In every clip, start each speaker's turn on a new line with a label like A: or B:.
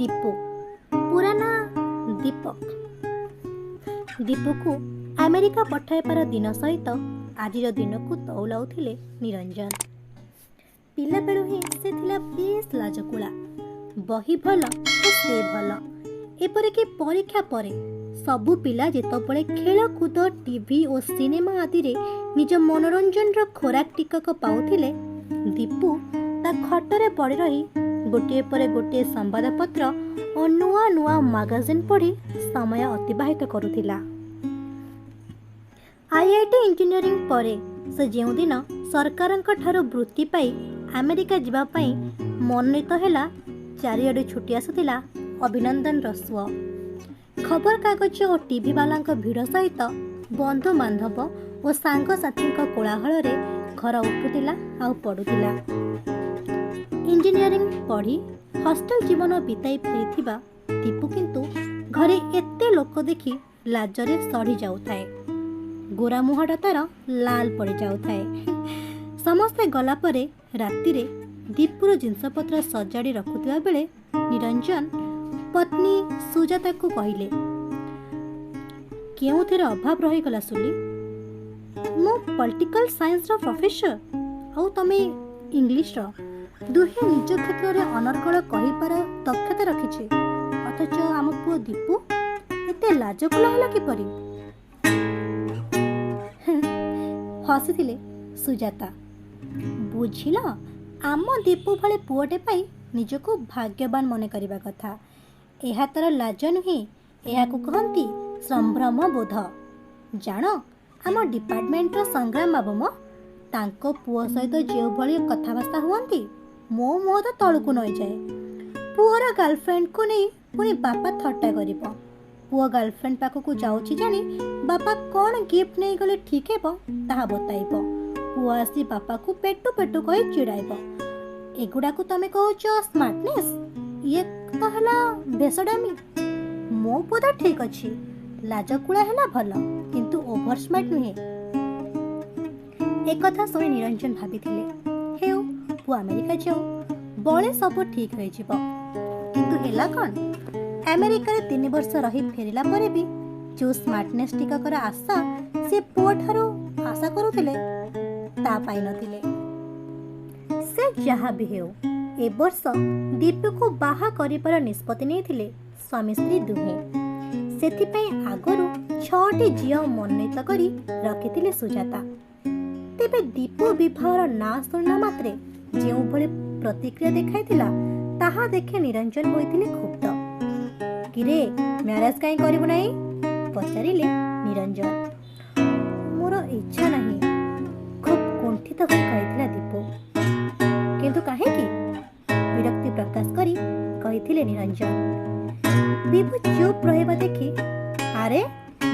A: ଦୀପୁ ପୁରା ନା ଦୀପକ। ଦୀପୁକୁ ଆମେରିକା ପଠାଇବାର ଦିନ ସହିତ ଆଜିର ଦିନକୁ ତଉଲାଉଥିଲେ ନିରଞ୍ଜନ। ପିଲାବେଳୁ ହିଁ ସେ ଥିଲା ବେଶ ଲାଜକୁଳା। ବହି ଭଲ ଓ ସେ ଭଲ। ଏପରିକି ପରୀକ୍ଷା ପରେ ସବୁ ପିଲା ଯେତେବେଳେ ଖେଳକୁଦ ଟିଭି ଓ ସିନେମା ଆଦିରେ ନିଜ ମନୋରଞ୍ଜନର ଖୋରାକ ଟିକକ ପାଉଥିଲେ, ଦୀପୁ ତା ଖଟରେ ପଡ଼ି ରହି ଗୋଟିଏ ପରେ ଗୋଟିଏ ସମ୍ବାଦପତ୍ର ଓ ନୂଆ ନୂଆ ମାଗାଜିନ୍ ପଢ଼ି ସମୟ ଅତିବାହିତ କରୁଥିଲା। ଆଇଆଇଟି ଇଞ୍ଜିନିୟରିଂ ପରେ ସେ ଯେଉଁଦିନ ସରକାରଙ୍କ ଠାରୁ ବୃତ୍ତି ପାଇ ଆମେରିକା ଯିବା ପାଇଁ ମନୋନୀତ ହେଲା, ଚାରିଆଡ଼ୁ ଛୁଟି ଆସୁଥିଲା ଅଭିନନ୍ଦନର ସୁଅ। ଖବରକାଗଜ ଓ ଟିଭି ବାଲାଙ୍କ ଭିଡ଼ ସହିତ ବନ୍ଧୁବାନ୍ଧବ ଓ ସାଙ୍ଗସାଥୀଙ୍କ କୋଳାହଳରେ ଘର ଉଠୁଥିଲା ଆଉ ପଡ଼ୁଥିଲା। ଇଞ୍ଜିନିୟରିଂ ପଢ଼ି ହଷ୍ଟେଲ ଜୀବନ ବିତାଇ ଫେରିଥିବା ଦୀପୁ କିନ୍ତୁ ଘରେ ଏତେ ଲୋକ ଦେଖି ଲାଜରେ ସଢ଼ି ଯାଉଥାଏ। ଗୋରା ମୁହଁଟା ତାର ଲାଲ ପଡ଼ିଯାଉଥାଏ। ସମସ୍ତେ ଗଲା ପରେ ରାତିରେ ଦୀପୁର ଜିନିଷପତ୍ର ସଜାଡ଼ି ରଖୁଥିବା ବେଳେ ନିରଞ୍ଜନ ପତ୍ନୀ ସୁଜାତାକୁ କହିଲେ, କେଉଁଥିରେ ଅଭାବ ରହିଗଲା ସୁଲି? ମୁଁ ପଲିଟିକାଲ ସାଇନ୍ସର ପ୍ରଫେସର, ଆଉ ତମେ ଇଂଲିଶର। ଦୁହେଁ ନିଜ କ୍ଷେତ୍ରରେ ଅନର୍ଗଳ କହିବାର ଦକ୍ଷତା ରଖିଛେ, ଅଥଚ ଆମ ପୁଅ ଦୀପୁ ଏତେ ଲାଜକୁଳା ହେଲା କିପରି? ହସିଥିଲେ ସୁଜାତା। ବୁଝିଲ, ଆମ ଦୀପୁ ଭଳି ପୁଅଟେ ପାଇ ନିଜକୁ ଭାଗ୍ୟବାନ ମନେ କରିବା କଥା। ଏହା ତାର ଲାଜ ନୁହେଁ, ଏହାକୁ କହନ୍ତି ସମ୍ଭ୍ରମ ବୋଧ। ଜାଣ, ଆମ ଡିପାର୍ଟମେଣ୍ଟର ସଂଗ୍ରାମ ବାବୁ ମ, ତାଙ୍କ ପୁଅ ସହିତ ଯେଉଁଭଳି କଥାବାର୍ତ୍ତା ହୁଅନ୍ତି, ମୋ ମୁହଁ ତ ତଳକୁ ନଇଯାଏ। ପୁଅର ଗାର୍ଲଫ୍ରେଣ୍ଡକୁ ନେଇ ପୁଣି ବାପା ଥଟ୍ଟା କରିବ। ପୁଅ ଗାର୍ଲଫ୍ରେଣ୍ଡ ପାଖକୁ ଯାଉଛି ଜାଣି ବାପା କ'ଣ ଗିଫ୍ଟ ନେଇଗଲେ ଠିକ୍ ହେବ ତାହା ବତାଇବ। ପୁଅ ଆସି ବାପାକୁ ପେଟୁ ପେଟୁ କହି ଚିଡ଼ାଇବ। ଏଗୁଡ଼ାକୁ ତମେ କହୁଛ ସ୍ମାର୍ଟନେସ୍? ଇଏ ତ ହେଲା ଭେଷଡାମି। ମୋ ପୁଅ ତ ଠିକ୍ ଅଛି, ଲାଜକୁଳା ହେଲା ଭଲ, କିନ୍ତୁ ଓଭର ସ୍ମାର୍ଟ ନୁହେଁ। ଏକଥା ଶୁଣି ନିରଞ୍ଜନ ଭାବିଥିଲେ, ହେଉ ପୁଅ ଆମେରିକା ଯାଉ, ବଳେ ସବୁ ଠିକ୍ ହୋଇଯିବ। କିନ୍ତୁ ହେଲା କ'ଣ? ଆମେରିକାରେ 3 ବର୍ଷ ରହି ଫେରିଲା ପରେ ବି ଯେଉଁ ସ୍ମାର୍ଟନେସ୍ ଟିକକର ଆଶା ସେ ପୁଅଠାରୁ ଆଶା କରୁଥିଲେ, ତା ପାଇନଥିଲେ। ସେ ଯାହା ବି ହେଉ, ଏ ବର୍ଷ ଦୀପୁକୁ ବାହା କରିବାର ନିଷ୍ପତ୍ତି ନେଇଥିଲେ ସ୍ୱାମୀ ସ୍ତ୍ରୀ ଦୁହେଁ। ସେଥିପାଇଁ ଆଗରୁ 6ଟି ଝିଅ ମନୋନୀତ କରି ରଖିଥିଲେ ସୁଜାତା। ତେବେ ଦୀପୁ ବିବାହର ନାଁ ଶୁଣିଲା ମାତ୍ରେ ଯେଉଁଭଳି ପ୍ରତିକ୍ରିୟା ଦେଖାଇଥିଲା, ତାହା ଦେଖି ନିରଞ୍ଜନ ହୋଇଥିଲେ କ୍ଷୁବ୍ଧ। କିରେ, ମ୍ୟାରେଜ କାହିଁ କରିବୁ ନାହିଁ? ପଚାରିଲେ ନିରଞ୍ଜନ। ମୋର ଇଚ୍ଛା ନାହିଁ, ଖୁବ୍ କୁଣ୍ଠିତ ହୋଇ କହିଥିଲା ଦୀପୁ। କିନ୍ତୁ କାହିଁକି? ବିରକ୍ତି ପ୍ରକାଶ କରି କହିଥିଲେ ନିରଞ୍ଜନ। ଦୀପୁ ଚୁପ୍ ରହିବା ଦେଖି, ଆରେ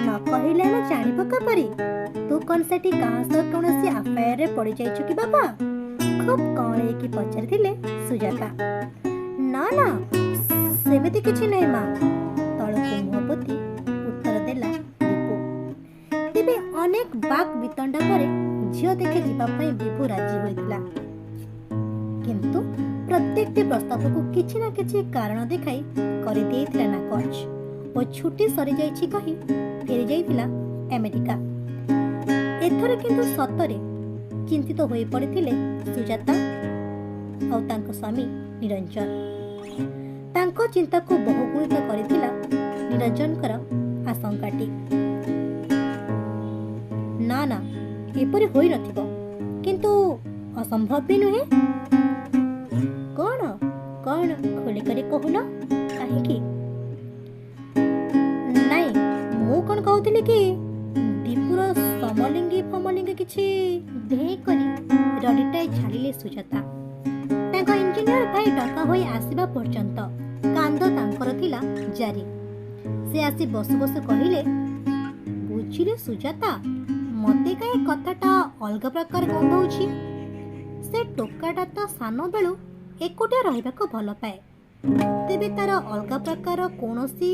A: ନ କହିଲେ ଆମେ ଜାଣିବ କିପରି? ତୁ କ'ଣ ସେଠି କାହା ସହ କୌଣସି ଆଫାୟାରରେ ପଡ଼ିଯାଇଛୁ କି ବାପା? ଖୁବ୍ କଅଁଳେଇକି ପଚାରିଥିଲେ ସୁଜାତା। ନା ନା, ସେମିତି କିଛି ନାହିଁ ମା, ତଳକୁ ମୁହଁ ପୋତି ଉତ୍ତର ଦେଲା ଦୀପୁ। ତେବେ ଅନେକ ବାକ୍ ବିତଣ୍ଡା ପରେ ଝିଅ ଦେଖି ଯିବା ପାଇଁ ବିଭୁ ରାଜି ହୋଇଥିଲା। କିନ୍ତୁ ପ୍ରତ୍ୟେକଟି ପ୍ରସ୍ତାବକୁ କିଛି ନା କିଛି କାରଣ ଦେଖାଇ କରିଦେଇଥିଲା ନାକଚ ଓ ଛୁଟି ସରିଯାଇଛି କହି ଫେରି ଯାଇଥିଲା ଆମେରିକା। ଏଥର କିନ୍ତୁ ସତରେ ଚିନ୍ତିତ ହୋଇ ପଡ଼ିଥିଲେ ସୁଜାତା ଆଉ ତାଙ୍କ ସ୍ୱାମୀ ନିରଞ୍ଜନ। ତାଙ୍କ ଚିନ୍ତାକୁ ବହୁଗୁଣିତ କରିଥିଲା ନିରଞ୍ଜନଙ୍କର ଆଶଙ୍କାଟି। ନା ନା, ଏପରି ହୋଇନଥିବ, କିନ୍ତୁ ଅସମ୍ଭବ ବି ନୁହେଁ। କ'ଣ କ'ଣ ଖୋଲିକରି କହୁନ, କାହିଁକି? ନାଇଁ, ମୁଁ କ'ଣ କହୁଥିଲି କି, ଦୀପୁର ସମଲିଙ୍ଗୀ ଫମଲିଙ୍ଗୀ କିଛି ଧେଇ କରି ରଡ଼ିଟାଏ ଛାଡ଼ିଲେ ସୁଜାତା। ତାଙ୍କ ଇଞ୍ଜିନିୟର ଭାଇ ଡକା ହୋଇ ଆସିବା ପର୍ଯ୍ୟନ୍ତ କାନ୍ଦ ତାଙ୍କର ଥିଲା ଜାରି। ସେ ଆସି ବସୁ ବସୁ କହିଲେ, ବୁଝିଲେ ସୁଜାତା, ମତେ କାହିଁ କଥାଟା ଅଲଗା ପ୍ରକାର ଗନ୍ଧଉଛି। ସେ ଟୋକାଟା ତ ସାନ ବେଳୁ ଏକୁଟିଆ ରହିବାକୁ ଭଲ ପାଏ। ତେବେ ତାର ଅଲଗା ପ୍ରକାର କୌଣସି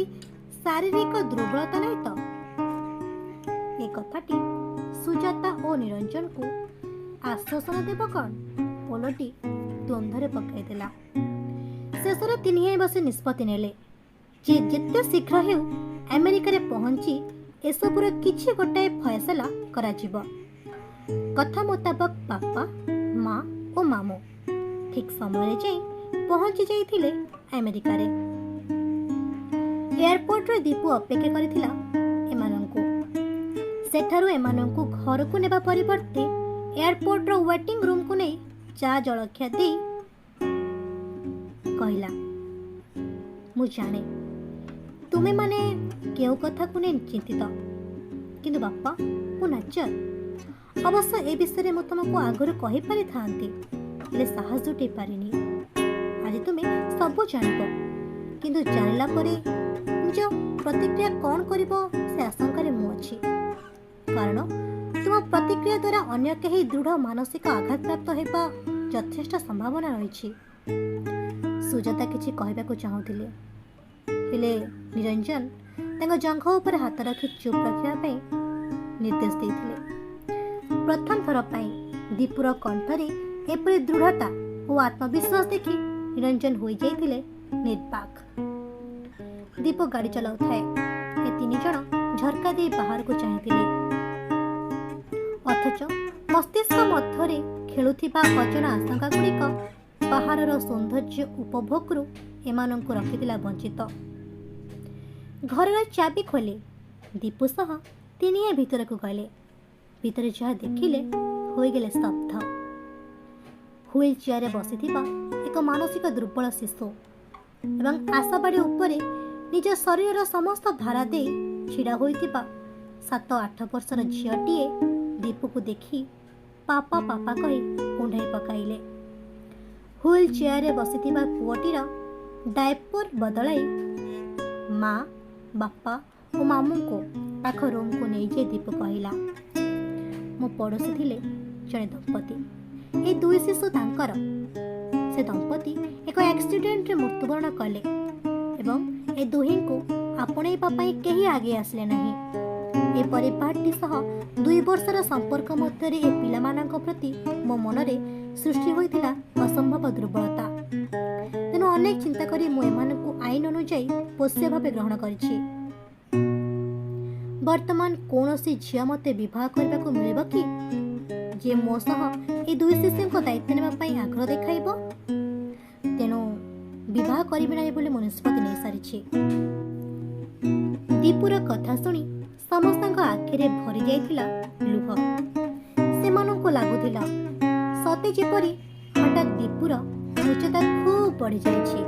A: ଶାରୀରିକ ଦୁର୍ବଳତା ନାହିଁ ତ? ଏ କଥାଟି ସୁଜାତା ଓ ନିରଞ୍ଜନକୁ ଆଶ୍ୱାସନା ଦେବ କ'ଣ, ଓଲଟି ଦ୍ୱନ୍ଦ୍ୱରେ ପକାଇଦେଲା। शेषରେ ତିନିହେଁ ବସି ନିଷ୍ପତ୍ତି ନେଲେ ଯେ ଯେତେ ଶୀଘ୍ର ହେଉ ଆମେରିକାରେ ପହଞ୍ଚି ଏସବୁର କିଛି ଗୋଟାଏ ଫଏସଲା କରାଯିବ। କଥା ମୁତାବକ ବାପା, ମା ଓ ମାମୁଁ ଠିକ୍ ସମୟରେ ଯାଇ ପହଞ୍ଚି ଯାଇଥିଲେ ଆମେରିକାରେ। ଏୟାରପୋର୍ଟରେ ଦୀପୁ ଅପେକ୍ଷା କରିଥିଲା ଏମାନଙ୍କୁ। ସେଠାରୁ ଏମାନଙ୍କୁ ଘରକୁ ନେବା ପରିବର୍ତ୍ତେ ଏୟାରପୋର୍ଟର ୱେଟିଂ ରୁମ୍କୁ ନେଇ ଚା ଜଳଖିଆ ଦେଇ କହିଲା, ମୁଁ ଜାଣେ ତୁମେମାନେ କେଉଁ କଥାକୁ ନେଇ ଚିନ୍ତିତ, କିନ୍ତୁ ବାପା ମୁଁ ନାଚର। ଅବଶ୍ୟ ଏ ବିଷୟରେ ମୁଁ ତୁମକୁ ଆଗରୁ କହିପାରିଥାନ୍ତି, ହେଲେ ସାହସ ଜୁଟେଇ ପାରିନି। ଆଜି ତୁମେ ସବୁ ଜାଣିବ, କିନ୍ତୁ ଜାଣିଲା ପରେ ନିଜ ପ୍ରତିକ୍ରିୟା କ'ଣ କରିବ ସେ ଆଶଙ୍କାରେ ମୁଁ ଅଛି। କାରଣ ତୁମ ପ୍ରତିକ୍ରିୟା ଦ୍ୱାରା ଅନ୍ୟ କେହି ଦୃଢ଼ ମାନସିକ ଆଘାତପ୍ରାପ୍ତ ହେବା ଯଥେଷ୍ଟ ସମ୍ଭାବନା ରହିଛି। ସୁଜାତା କିଛି କହିବାକୁ ଚାହୁଁଥିଲେ, ହେଲେ ନିରଞ୍ଜନ ତାଙ୍କ ଜଙ୍ଘ ଉପରେ ହାତ ରଖି ଚୁପ୍ ରଖିବା ପାଇଁ ନିର୍ଦ୍ଦେଶ ଦେଇଥିଲେ। ପ୍ରଥମ ଥର ପାଇଁ ଦୀପୁର କଣ୍ଠରେ ଏପରି ଦୃଢ଼ତା ଓ ଆତ୍ମବିଶ୍ୱାସ ଦେଖି ନିରଞ୍ଜନ ହୋଇଯାଇଥିଲେ ନିର୍ବାକ୍। ଦୀପ ଗାଡ଼ି ଚଲାଉଥାଏ। ଏ ତିନି ଜଣ ଝରକା ଦେଇ ବାହାରକୁ ଚାହିଁଥିଲେ, ଅଥଚ ମସ୍ତିଷ୍କ ମଧ୍ୟରେ ଖେଳୁଥିବା ଅଜଣା ଆଶଙ୍କା ଗୁଡ଼ିକ ବାହାରର ସୌନ୍ଦର୍ଯ୍ୟ ଉପଭୋଗରୁ ଏମାନଙ୍କୁ ରଖିଥିଲା ବଞ୍ଚିତ। ଘରର ଚାବି ଖୋଲି ଦୀପୁ ସହ ତିନିହେଁ ଭିତରକୁ ଗଲେ। ଭିତରେ ଯାହା ଦେଖିଲେ ହୋଇଗଲେ ସ୍ତବ୍ଧ। ହୁଇଲ୍ ଚେୟାରରେ ବସିଥିବା ଏକ ମାନସିକ ଦୁର୍ବଳ ଶିଶୁ ଏବଂ ଆଶାବାଡ଼ି ଉପରେ ନିଜ ଶରୀରର ସମସ୍ତ ଭାରା ଦେଇ ଛିଡ଼ା ହୋଇଥିବା 7-8 ବର୍ଷର ଝିଅଟିଏ ଦୀପୁକୁ ଦେଖି ପାପା ପାପା କହି କୁଣ୍ଢାଇ ପକାଇଲେ। ହୁଇଲ୍ ଚେୟାରରେ ବସିଥିବା ପୁଅଟିର ଡାଇପର ବଦଳାଇ ମା, ବାପା ଓ ମାମୁଁଙ୍କୁ ପାଖ ରୁମ୍କୁ ନେଇଯାଇ ଦୀପୁ କହିଲା, ମୋ ପଡ଼ୋଶୀ ଥିଲେ ଜଣେ ଦମ୍ପତି। ଏ ଦୁଇ ଶିଶୁ ତାଙ୍କର। ସେ ଦମ୍ପତି ଏକ ଆକ୍ସିଡେଣ୍ଟରେ ମୃତ୍ୟୁବରଣ କଲେ ଏବଂ ଏ ଦୁହିଁଙ୍କୁ ଆପଣେଇବା ପାଇଁ କେହି ଆଗେଇ ଆସିଲେ ନାହିଁ। ଏ ପରିବାରଟି ସହ 2 ବର୍ଷର ସମ୍ପର୍କ ମଧ୍ୟରେ ଏ ପିଲାମାନଙ୍କ ପ୍ରତି ମୋ ମନରେ ସୃଷ୍ଟି ହୋଇଥିଲା ଅସମ୍ଭବ ଦୁର୍ବଳତା। ତେଣୁ ଅନେକ ଚିନ୍ତା କରି ମୁଁ ଏମାନଙ୍କୁ ଆଇନ ଅନୁଯାୟୀ ପୋଷ୍ୟ ଭାବେ ଗ୍ରହଣ କରିଛି। ବର୍ତ୍ତମାନ କୌଣସି ଝିଅ ମୋତେ ବିବାହ କରିବାକୁ ମିଳିବ କି ଯିଏ ମୋ ସହ ଏ ଦୁଇ ଶିଶୁଙ୍କ ଦାୟିତ୍ୱ ନେବା ପାଇଁ ଆଗ୍ରହ ଦେଖାଇବ? ତେଣୁ ବିବାହ କରିବି ନାହିଁ ବୋଲି ମୁଁ ନିଷ୍ପତ୍ତି ନେଇସାରିଛି। ଦୀପୁର କଥା ଶୁଣି ସମସ୍ତଙ୍କ ଆଖିରେ ଭରି ଯାଇଥିଲା ଲୁହ। ସେମାନଙ୍କୁ ଲାଗୁଥିଲା ସତେ ଯେପରି ହଠାତ୍ ଦୀପୁର ଉଚ୍ଚତା ଖୁବ୍ ବଢ଼ିଯାଇଛି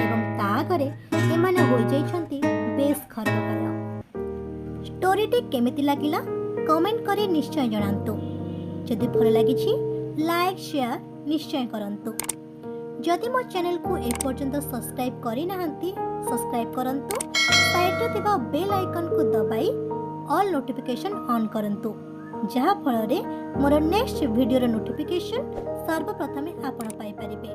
A: ଏବଂ ତା ଆଗରେ ଏମାନେ ହୋଇଯାଇଛନ୍ତି ବେଶ୍ ଖର୍ବକାୟ। ଷ୍ଟୋରିଟି କେମିତି ଲାଗିଲା କମେଣ୍ଟ କରି ନିଶ୍ଚୟ ଜଣାନ୍ତୁ। ଯଦି ଭଲ ଲାଗିଛି ଲାଇକ୍ ସେୟାର ନିଶ୍ଚୟ କରନ୍ତୁ। ଯଦି ମୋ ଚ୍ୟାନେଲକୁ ଏପର୍ଯ୍ୟନ୍ତ ସବସ୍କ୍ରାଇବ୍ କରିନାହାନ୍ତି ସବସ୍କ୍ରାଇବ୍ କରନ୍ତୁ। ସାଇଡ଼୍ରେ ଥିବା ବେଲ୍ ଆଇକନ୍କୁ ଦବାଇ ଅଲ୍ ନୋଟିଫିକେସନ୍ ଅନ୍ କରନ୍ତୁ, ଯାହାଫଳରେ ମୋର ନେକ୍ସଟ ଭିଡ଼ିଓର ନୋଟିଫିକେସନ୍ ସର୍ବପ୍ରଥମେ ଆପଣ ପାଇପାରିବେ।